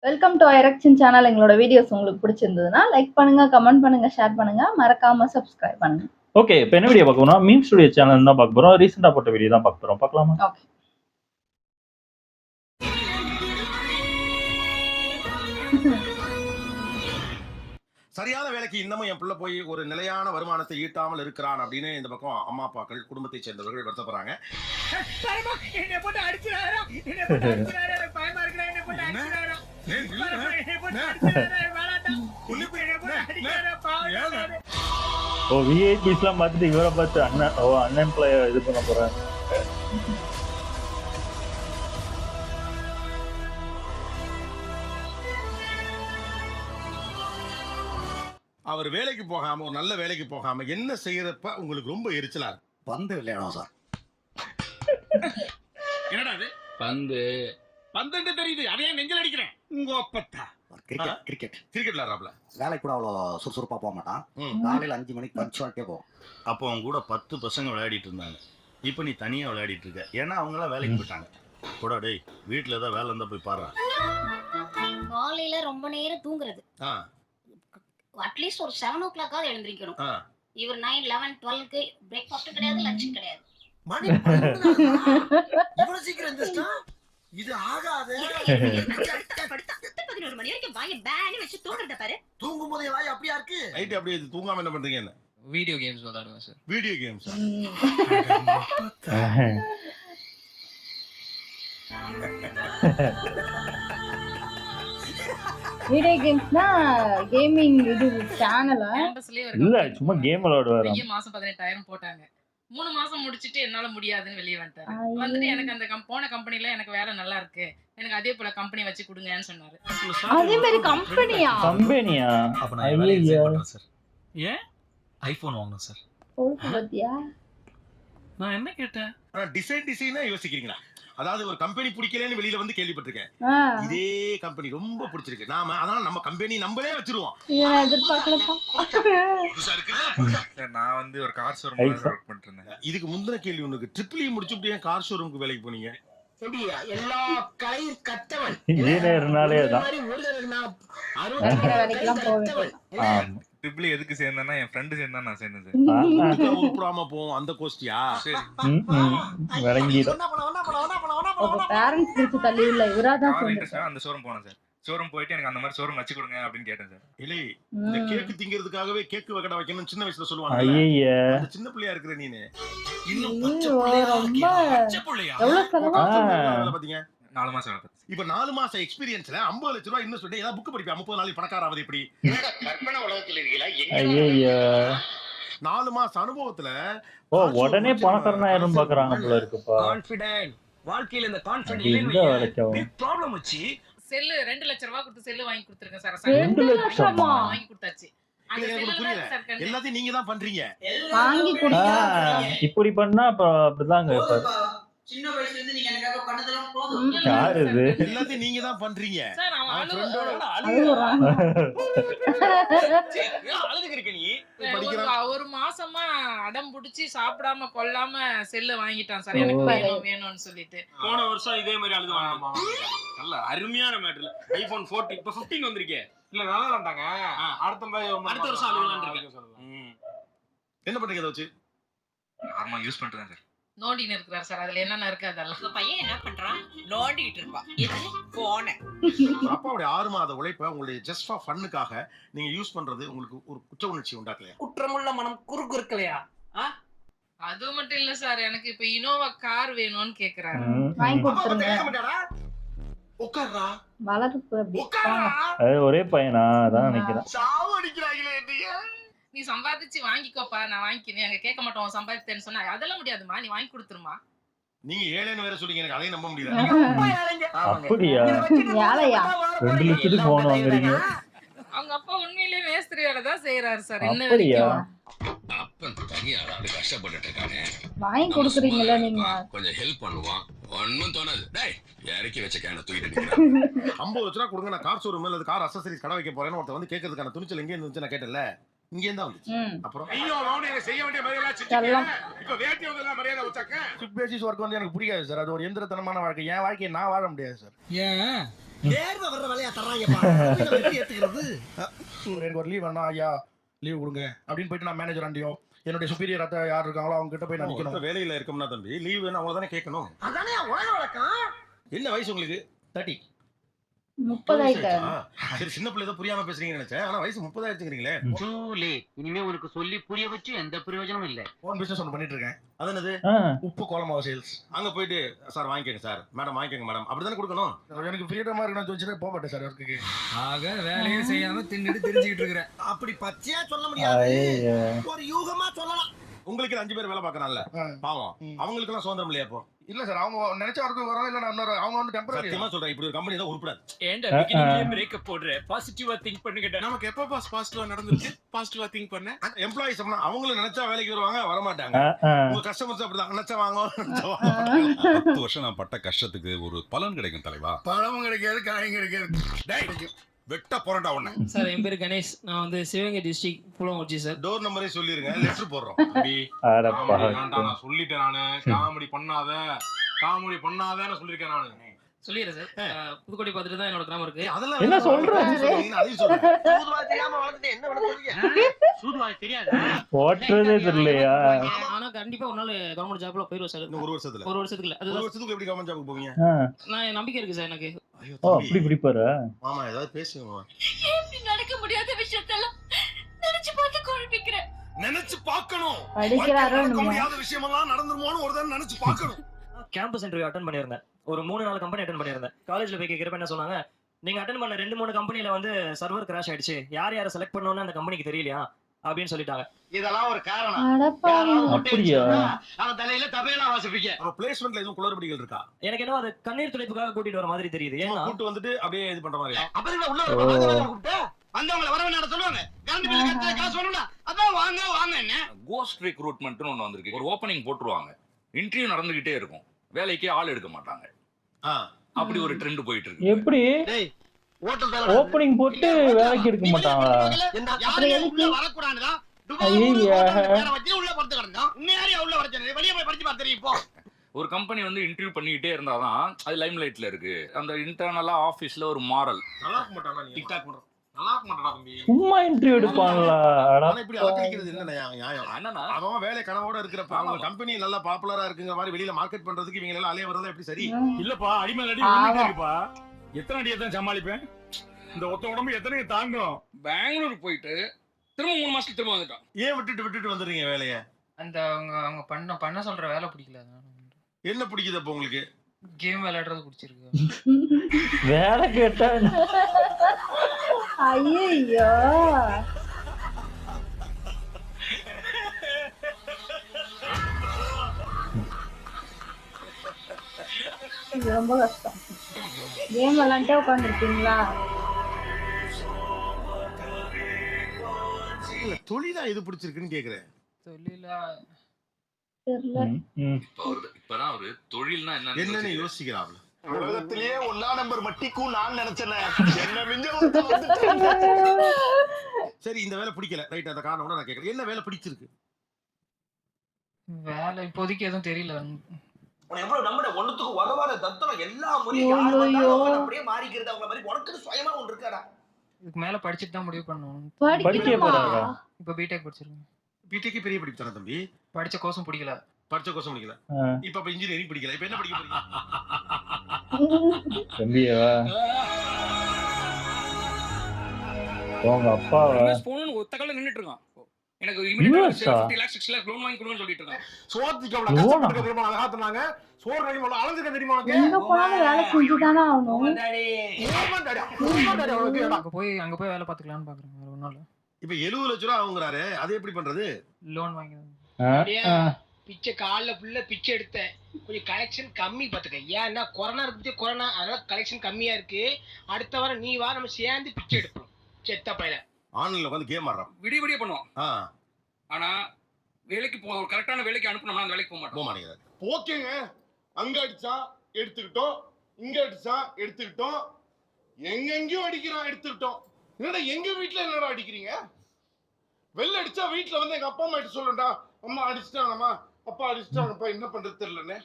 Welcome to erection channel. எங்களோட videos உங்களுக்கு பிடிச்சிருந்ததுன்னா லைக் பண்ணுங்க, கமெண்ட் பண்ணுங்க, ஷேர் பண்ணுங்க, மறக்காம சப்ஸ்கிரைப் பண்ணுங்க. ஓகே, இப்போ என்ன வீடியோ பார்க்க போறோம்? மீம் ஸ்டுடியோ சேனல் தான் பார்க்க போறோம். ரீசெண்டா போட்ட வீடியோ தான் பார்க்க போறோம். பார்க்கலாமா? ஓகே. சரியான வேலைக்கு இன்னமும் என் பிள்ளை போய் ஒரு நிலையான வருமானத்தை ஈட்டாமல் இருக்கிறான் அப்படின்னு இந்த பக்கம் அம்மா அப்பாக்கள் குடும்பத்தை சேர்ந்தவர்கள் வருத்தப்படுறாங்க. ஓ, விஐபிஸ்லாம் பார்த்துட்டு இவரை பார்த்து அன்எம்ப்ளாய் இது பண்ண போறாங்க. அவர் வேலைக்கு போகாம ஒரு நல்ல வேலைக்கு போகாம என்ன செய்யறப்ப உங்களுக்கு ரொம்ப எரிச்சலா இருக்கு? பந்து விளையாடும் சார். என்னடா அது பந்து பந்து தெரியுது, அதையே நெஞ்சல் அடிக்கிறேன். உங்க அப்பத்தா கிரிக்கெட் கிரிக்கெட் விளையாடுறாப்ல. வேலைக்கு கூட அவ்வளோ சுறுசுறுப்பா போக மாட்டான். காலையில் 5 மணிக்கு பஞ்சுவாலிட்டியே போவோம். அப்போ அவங்க கூட 10 பசங்க விளையாடிட்டு இருந்தாங்க. இப்போ நீ தனியா விளையாடிட்டு இருக்க. ஏன்னா அவங்களாம் வேலைக்கு போயிட்டாங்க. கூட டேய், வீட்டில் ஏதாவது வேலை இருந்தா போய் பாரு. காலையில ரொம்ப நேரம் தூங்குறது. அட்லீஸ்ட் ஒரு 7 o'clock எழுந்திருக்கணும். இவர் 9, 11, 12க்கு பிரேக்ஃபாஸ்ட் கிடையாது, லஞ்ச் கிடையாது. மணி இவ்வளவு சீக்கிரம் எந்திரிச்சா இது ஆகாது. 11 மணி வரைக்கும் வாயை பேனி வச்சு தூங்குறத பாரு. தூங்கும் போதே வாய் அப்படியா இருக்கு. நைட் அப்படியே தூங்காம என்ன பண்றீங்க? என்ன வீடியோ கேம்ஸ் விளையாடுவேன் சார். Video games? வீடியோ கேம்ஸ்னா கேமிங் இது சேனலா? இல்ல, சும்மா கேம் விளையாடுவாரு. மாசம் 18,000 போட்டாங்க. 3 மாசம் முடிச்சிட்டு என்னால முடியாதுன்னு வெளியே வந்துட்டாரு. வந்துட்டு எனக்கு அந்த போன கம்பெனில எனக்கு வேலை நல்லா இருக்கு, எனக்கு அதே போல கம்பெனி வச்சு கொடுங்கன்னு சொன்னாரு. அதே மாதிரி கம்பெனியா? அப்ப நான் வேலையை ரிசைன் பண்றேன் சார். ஏன்? ஐபோன் வாங்கணும் சார். பொழுது பத்தியா? நான் என்ன கேட்டேன்? டிசைனா யோசிக்கிறீங்களா? அதாவது ஒரு கம்பெனி பிடிக்கலன்னு வெளியில வந்து கேள்விப்பட்டிருக்கேன். இதே கம்பெனி ரொம்ப பிடிச்சிருக்கு, நாம அதனால நம்ம கம்பெனி நம்மளே வச்சிருவோம். எதிர்பார்க்கலப்பா. நான் வந்து ஒரு கார் ஷோரூம்ல ஒர்க் பண்ணிட்டு இருந்தேன். இதுக்கு முந்தின கேள்வி உனக்கு ட்ரிபிள் முடிச்சுட்டு கார் ஷோரூமுக்கு வேலைக்கு போனீங்க? எல்லா கலை கத்தவன் இன்ஜினியர்னாலே தான். வேலைக்கெல்லாம் போவேன். ட்ரிபிள் எதுக்கு சேர்ந்தேன்னா என் ஃப்ரெண்டு சேர்ந்தா நான் சேர்ந்தேன் சார். உருப்படாம போவோம் அந்த கோஷ்டியா? விளங்கிடும். பேரண்ட்ஸ் பிடிச்சு தள்ளி உள்ள இவராதான் அந்த ஷோரூம் போனேன் சார். ஷோரூம் போயிட்டு எனக்கு அந்த மாதிரி ஷோரூம் வச்சு கொடுங்க அப்படின்னு கேட்டேன் சார். இல்லை, இந்த கேக்கு திங்கிறதுக்காகவே கேக்கு கடை வைக்கணும் சின்ன வயசுல சொல்லுவாங்க. ஐயா, சின்ன பிள்ளையா இருக்கிற நீனு இன்னும் ரொம்ப எவ்வளவு செலவா? பாத்தீங்க 4 மாசம் வேலை. இப்ப 4 மாசம் எக்ஸ்பீரியன்ஸ்ல 50 லட்சம் ரூபாய் இன்னும் சொல்லி ஏதாவது புக் படிப்பா? 30 நாளைக்கு பணக்கார ஆவது எப்படி? கற்பனை உலகத்துல இருக்கீங்களா? ஐயா, 4 மாசம் அனுபவத்துல உடனே பணக்காரனாயிரும் பாக்குறாங்க போல இருக்குப்பா. கான்ஃபிடென்ட் வாழ்க்கையில இந்த கான்ஃபிடென்ட் இந்த வேலைக்கு ப்ராப்ளம் வச்சு செல்லு 2 லட்சம் ரூபாய் கொடுத்து செல்லு வாங்கி கொடுத்துருக்கேன் சார். 2 லட்சமா? வாங்கி கொடுத்தாச்சு. எல்லாத்தையும் நீங்க தான் பண்றீங்க. வாங்கி கொடுத்தா இப்படி பண்ணா அப்படிதாங்க. சின்ன வயசுல இருந்து நீங்க எனக்காக பண்ணதெல்லாம் போதும். யாரு இது? எல்லாத்தையும் நீங்க தான் பண்றீங்க. சார் அவன் அழுதுக்கு இருக்க நீ ஒரு மாசமா அடம் புடிச்சு சாப்பிடாம கொல்லாம செல்ல வாங்கிட்டான் சார். எனக்கு வேணும்னு சொல்லிட்டு போன வருஷம் இதே மாதிரி அழுது வாங்கினான். நல்ல அருமையான மேட்டர்ல ஐபோன் 14 இப்ப 15 வந்திருக்கே. இல்ல நல்லா தான்டாங்க. அடுத்த வருஷம் அழுகலாம்னு இருக்கேன். என்ன பண்றீங்க அதை வச்சு? நார்மலா யூஸ் பண்ணிட்டு தான் சார். நோண்டின்னு இருக்கிறார் சார். அதுல என்னென்ன இருக்கு அதெல்லாம். உங்க பையன் என்ன பண்றான்? நோண்டிட்டு இருப்பான். இது போன். அப்பாவுடைய 6 மாத உழைப்பை உங்களுடைய ஜஸ்ட் ஃபார் ஃபன்னுக்காக நீங்க யூஸ் பண்றது உங்களுக்கு ஒரு குற்ற உணர்ச்சி உண்டாக்கலையா? குற்றமுள்ள மனம் குறுக்கு இருக்கலையா? அது மட்டும் இல்ல சார், எனக்கு இப்ப இனோவா கார் வேணும்னு கேக்குறாரு. வாங்கி கொடுத்துருங்க. உட்கார்றா வளர்ப்பு அப்படி. அது ஒரே பையனா? அதான் நினைக்கிறேன். சாவு அடிக்கிறாங்களே என்னைய. நீ சம்பாதிச்சு வாங்கிக்கோப்பா, நான் வாங்கிக்கிறேன். அங்க கேட்க மாட்டோம் சம்பாதித்தேன்னு சொன்னா. அதெல்லாம் முடியாதுமா, நீ வாங்கி கொடுத்துருமா. நீங்க ஏழைன்னு வேற சொல்றீங்க, எனக்கு அதையும் நம்ப முடியல. அப்படியா? ஏழையா? 2 லட்சத்துக்கு போன் வாங்குறீங்க? அவங்க அப்பா உண்மையிலேயே மேஸ்திரி வேலை தான் செய்யறாரு சார். என்ன அப்படியா? அப்பன் தனியா கஷ்டப்பட்டு இருக்கானே, வாங்கி கொடுக்குறீங்களா நீங்க? கொஞ்சம் ஹெல்ப் பண்ணுவான். ஒன்னும் தோணாது. டேய், இறக்கி வச்ச கேன தூக்கிட்டு 50 லட்ச ரூபா கொடுங்க, நான் கார் ஷோரூம் அல்லது கார் அக்சசரிஸ் கடை வைக்க போறேன்னு ஒருத்தர் வந்து கேட்கறதுக்கான துணிச்சல் எங்க இருந்துச்சு நான் கேட்டல. இங்க இருந்தா வந்துச்சு. அப்புறம் ஐயோ ரவுண்டில செய்ய வேண்டிய மரியாதை செஞ்சுங்க. இப்ப வேட்டி வந்தெல்லாம் மரியாதை வச்சாக்க. ஷிப் பேசிஸ் வர்க் வந்து எனக்கு பிடிக்காது சார். அது ஒரு எந்திரத்தனமான வாழ்க்கை. என் வாழ்க்கையை நான் வாழ முடியாது சார். ஏன் நேர்ல வர்ற வேலையா தர்றாங்கப்பா ஏத்துக்கிறது. எனக்கு ஒரு லீவ் வேணா ஐயா லீவ் கொடுங்க அப்படின்னு போயிட்டு நான் மேனேஜர் ஆண்டியோ என்னுடைய சுப்பீரியர் யார் இருக்காங்களோ அவங்க கிட்ட போய் நினைக்கணும். வேலையில இருக்கோம்னா தம்பி லீவ் வேணும் அவ்வளவுதானே கேட்கணும். அதானே வழக்கம். என்ன வயசு உங்களுக்கு? 30. 30 ஆயிட்டா? சரி சின்ன பிள்ளை ஏதோ புரியாம பேசுறீங்கன்னு நினைச்சேன். ஆனா வயசு 30 ஆயிடுச்சுங்கிறீங்களே. இனிமே உனக்கு சொல்லி புரிய வச்சு எந்த பிரயோஜனமும் இல்ல. ஓன் பிசினஸ் ஒன்று பண்ணிட்டு இருக்கேன். அது என்னது? உப்பு கோலமாவு சேல்ஸ். அங்க போயிட்டு சார் வாங்கிக்கங்க சார், மேடம் வாங்கிக்கங்க மேடம் அப்படிதானே கொடுக்கணும். எனக்கு ஃப்ரீடமா இருக்கணும் சொல்லிட்டு போக மாட்டேன் சார் ஒர்க்குக்கு. ஆக வேலையே செய்யாம தின்னுட்டு தெரிஞ்சுக்கிட்டு இருக்கிறேன். அப்படி பச்சையா சொல்ல முடியாது, ஒரு யூகமா சொல்லலாம். உங்களுக்கு 5 பேர் வேலை பார்க்கறான்ல பாவம், அவங்களுக்கு எல்லாம் சுதந்திரம் இல்லையா? அப்போ இல்ல சார், அவங்க நினைச்ச வரைக்கும் வரோம். இல்ல நான் அவங்க வந்து டெம்பரரி. சத்தியமா சொல்றேன், இப்படி ஒரு கம்பெனி தான் உருப்படாது. ஏன்டா பிகினிங்லயே பிரேக்கப் போடுற? பாசிட்டிவா திங்க் பண்ணுங்கடா. நமக்கு எப்ப பாசிட்டிவா நடந்துருக்கு? பாசிட்டிவா திங்க் பண்ண எம்ப்ளாயிஸ் அவங்களும் நினைச்சா வேலைக்கு வருவாங்க, வர மாட்டாங்க. உங்க கஸ்டமர்ஸ் அப்படிதான் நினைச்சா வாங்க. 10 வருஷம் நான் பட்ட கஷ்டத்துக்கு ஒரு பலன் கிடைக்கும் தலைவா. பழமும் கிடைக்காது, காயும் கிடைக்காது. வெட்ட போறடா உன்னை. சார் என் பேரு கணேஷ், நான் வந்து சிவகங்கை டிஸ்ட்ரிக்ட் புலங்குறிச்சி சார். டோர் நம்பரே சொல்லிருங்க, லெட்டர் போடுறோம். நான் சொல்லிட்டேன், நானு காமெடி பண்ணாதன்னு சொல்லிருக்கேன். நானு சொல்லிடுறேன் சார். புதுக்கோட்டை பார்த்துட்டு தான் என்னோட கிராமம் இருக்கு. அதெல்லாம் என்ன சொல்றேன்? அதையும் சொல்றேன். சூதுவாய் தெரியாம வளர்ந்துட்டு என்ன வளர்ந்துறீங்க? சூதுவாய் தெரியாதா? ஓட்டுறதே தெரியலையா? ஆனா கண்டிப்பா ஒரு நாள் கவர்மெண்ட் ஜாப்ல போயிருவோம் சார். ஒரு வருஷத்துல? ஒரு வருஷத்துக்கு இல்ல, ஒரு வருஷத்துக்கு எப்படி கவர்மெண்ட் ஜாபுக்கு போவீங்க? நான் நம்பிக்கை இருக்கு சார் எனக்கு. ஓ அப்படி பிடிப்பாரா? மாமா ஏதாவது பேசுங்க. இப்படி நடக்க முடியாத விஷயத்தெல்லாம் நினைச்சு பார்த்து குழப்பிக்கிறேன். நினைச்சு பார்க்கணும். படிக்கிறாரோ முடியாத விஷயமெல்லாம் நடந்துருமோன்னு ஒரு தடவை நினைச்சு பார்க்கணும். கேம்பஸ் இன்டர்வியூ அட்டெண்ட் பண்ணியிருந்தேன். ஒரு 3-4 கம்பெனி அட்டெண்ட் பண்ணியிருந்தேன். காலேஜ்ல போய் கேட்கிறப்ப என்ன சொன்னாங்க, நீங்க அட்டெண்ட் பண்ண 2-3 கம்பெனில வந்து சர்வர் கிராஷ் ஆயிடுச்சு, யாரை செலக்ட் பண்ணணும்னு அந்த கம்பெனிக்கு தெரியலையா அப்படின்னு சொல்லிட்டாங்க. இதெல்லாம் ஒரு காரணம். அப்படியா? அவன் தலையில தபையெல்லாம் வாசிப்பீங்க. அப்ப பிளேஸ்மென்ட்ல எதுவும் குளறுபடிகள் இருக்கா? எனக்கு என்ன அது கண்ணீர் துடைப்புக்காக கூட்டிட்டு வர மாதிரி தெரியுது. ஏன்னா கூட்டு வந்துட்டு அப்படியே இது பண்ற மாதிரி. அப்புறம் உள்ள கூப்பிட்டு வந்தவங்கள வரவேணாட சொல்லுவாங்க. கரண்ட் பில் கட்ட காசு வேணும்ல, அதான் வாங்க என்ன. கோஸ்ட் ரெக்ரூட்மெண்ட்னு ஒன்று வந்திருக்கு. ஒரு ஓப்பனிங் போட்டுருவாங்க, இன்டர்வியூ நடந்துகிட்டே இருக்கும், வேலைக்கே ஆள் எடுக்க மாட்டாங்க. அப்படி ஒரு ட்ரெண்ட் போயிட்டு இருக்கு. எப்படி ஓப்பனிங் போட்டு வேலைக்கு எடுக்க மாட்டாங்களா? வரக்கூடாதுதான் ஒரு கம்பெனி வந்து இன்டர்வியூ பண்ணிக்கிட்டே இருந்தாதான் அது லைம் லைட்ல இருக்கு. அந்த இன்டர்னலா ஆபீஸ்ல ஒரு மாரல் நல்லா இருக்க மாட்டாங்க. டிக்டாக் பண்றோம், நல்லா இருக்க மாட்டாங்க தம்பி. சும்மா இன்டர்வியூ எடுப்பாங்களா? இப்படி அலக்கடிக்கிறது என்ன நியாயம்? என்னன்னா அவன் வேலை கனவோட இருக்கிறப்ப அவங்க கம்பெனி நல்லா பாப்புலரா இருக்குங்கிற மாதிரி வெளியில மார்க்கெட் பண்றதுக்கு இவங்க எல்லாம் அலைய வரதா எப்படி சரி? இல்லப்பா, அடிமேல் அடி விழுந்துட்டேப்பா. எத்தனை அடி எத்தனை சமாளிப்பேன்? இந்த ஒத்த உடம்பு எத்தனை தாங்கும்? பெங்களூர் போயிட்டு திரும்ப 3 மாசத்துக்கு திரும்ப வந்துட்டான். ஏன் விட்டுட்டு வந்துடுறீங்க வேலைய? அந்த அவங்க பண்ண சொல்ற வேலை பிடிக்கல. என்ன பிடிக்குது அப்ப உங்களுக்கு? கேம் விளையாடுறது பிடிச்சிருக்கு. வேலை கேட்டா ஐயோ இது ரொம்ப கஷ்டம். கேம் விளையாண்டே உட்காந்துருக்கீங்களா? தொழிலா எது பிடிச்சிருக்குன்னு கேக்குறேன். தொழிலா தெரியல. இப்பதான் ஒரு தொழில்னா என்னன்னு யோசிக்கிறாப்ல. உலகத்திலேயே 1ஆம் நம்பர் மட்டிக்கும் நான் நினைச்சேன். என்ன மிஞ்ச சரி, இந்த வேலை பிடிக்கல, ரைட். அந்த காரணம் கூட நான் கேட்கறேன். என்ன வேலை பிடிச்சிருக்கு? வேலை இப்போதைக்கு எதுவும் தெரியல. எவ்வளவு நம்ம ஒண்ணுத்துக்கு உதவாத தத்தம் எல்லா முறையும் அப்படியே மாறிக்கிறது. அவங்க மாதிரி உனக்கு சுயமா ஒன்று இருக்காடா. இதுக்கு மேல படிச்சுட்டு தான் முடிவு பண்ணணும். படிக்க போறாங்க. இப்ப பிடெக் படிச்சிருக்கேன். பிடெக் பெரிய படிப்பு தானே தம்பி? படிச்ச கோர்ஸும் பிடிக்கல. படிச்ச கோர்ஸும் பிடிக்கல. இப்ப இன்ஜினியரிங் பிடிக்கல. இப்ப என்ன படிக்க போறீங்க? தம்பியா உங்க அப்பா போனுன்னு ஒத்த கால நின்னுட்டு இருக்கான். எனக்கு இமிடியேட்டா 50 lakhs 60 lakhs லோன் வாங்கி கொடுங்கன்னு சொல்லிட்டு இருக்கான். சோத்துக்கு அவ்வளவு கஷ்டப்பட்டு தெரியுமா? அழகாத்துனாங்க. சோறு கழியும் போல அலைஞ்சிருக்க தெரியுமா உனக்கு? எங்க போனாலும் வேலை செஞ்சுதானே ஆகணும். அங்க போய் வேலை பாத்துக்கலாம்னு பாக்குறேன். வேற ஒண்ணும் இல்ல. இப்ப 70 லட்சம் ரூபாய் ஆகுங்கறாரு, அது எப்படி பண்றது? லோன் வாங்கி பிச்சை கால்ல ஃபுல்லா பிச்சை எடுத்தேன். கொஞ்சம் கலெக்ஷன் கம்மி பாத்துக்க. ஏன்னா கொரோனா இருக்கு, கொரோனா அதனால கலெக்ஷன் கம்மியா இருக்கு. அடுத்த வாரம் நீ வா, நம்ம சேர்ந்து பிச்சை எடுப்போம். செத்த பையல ஆன்லைன்ல வந்து கேம் ஆடுறோம், விடிய பண்ணுவோம். ஆனா வேலைக்கு ஒரு கரெக்டான வேலைக்கு அனுப்புனோம்னா அந்த வேலைக்கு போக மாட்டேங்குது. ஓகேங்க, அங்க அடிச்சா எடுத்துக்கிட்டோம், இங்க அடிச்சா எடுத்துக்கிட்டோம், எங்கெங்கயும் அடிக்கிறோம் எடுத்துக்கிட்டோம். என்னடா எங்க வீட்டுல என்னடா அடிக்கிறீங்க? வெளில அடிச்சா வீட்டுல வந்து எங்க அப்பா அம்மா கிட்ட சொல்லுண்டா, அம்மா அடிச்சிட்டாங்கம்மா, அப்பா அடிச்சிட்டாங்கப்பா, என்ன பண்றது தெரியலன்னு.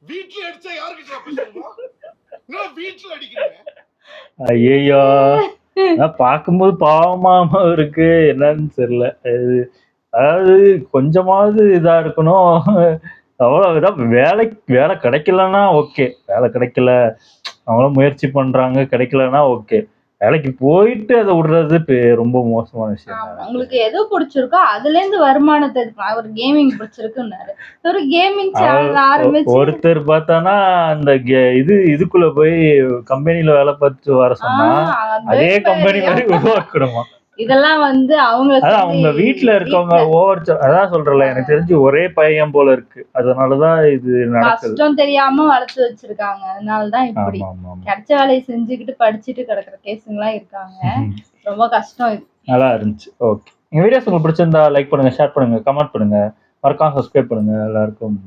வீட்டுல அடிச்சா யாருக்கிட்ட சொல்லுவோம்? என்னடா வீட்டுல அடிக்கிறீங்க? ஐயோ, பார்க்கும்போது பாவமாம இருக்கு, என்னன்னு தெரியல. அதாவது கொஞ்சமாவது இதா இருக்கணும். அவ்வளவுதான். வேலை கிடைக்கலன்னா ஓகே, வேலை கிடைக்கல, அவங்களும் முயற்சி பண்றாங்க, கிடைக்கலன்னா ஓகே. வேலைக்கு போயிட்டு அதை விடுறது ரொம்ப மோசமான விஷயம். உங்களுக்கு எது பிடிச்சிருக்கோ அதுல இருந்து வருமானத்தை அவர் கேமிங் பிடிச்சிருக்குன்னாரு, ஒரு கேமிங் சேனல் ஆரம்பிச்சு ஒருத்தர் பார்த்தானா அந்த இதுக்குள்ள போய் கம்பெனில வேலை பார்த்து வர சொன்னா அதே கம்பெனி மாதிரி உருவாக்கணுமா? இதெல்லாம் அவங்க வீட்டுல இருக்கவங்க அதான் சொல்றல, எனக்கு தெரிஞ்சு ஒரே பையன் போல இருக்கு, அதனாலதான் இது நடக்குது. கஷ்டம் தெரியாம வளர்த்து வச்சிருக்காங்க, அதனாலதான் இப்படி கிடைச்ச வேலையை செஞ்சுக்கிட்டு படிச்சுட்டு கிடக்குற கேஸுங்கெல்லாம் இருக்காங்க. ரொம்ப கஷ்டம் இது. நல்லா இருந்துச்சு. ஓகே, எங்க வீடியோஸ் உங்களுக்கு பிடிச்சிருந்தா லைக் பண்ணுங்க, ஷேர் பண்ணுங்க, கமெண்ட் பண்ணுங்க, மறக்காம சப்ஸ்கிரைப் பண்ணுங்க. எல்லாருக்கும்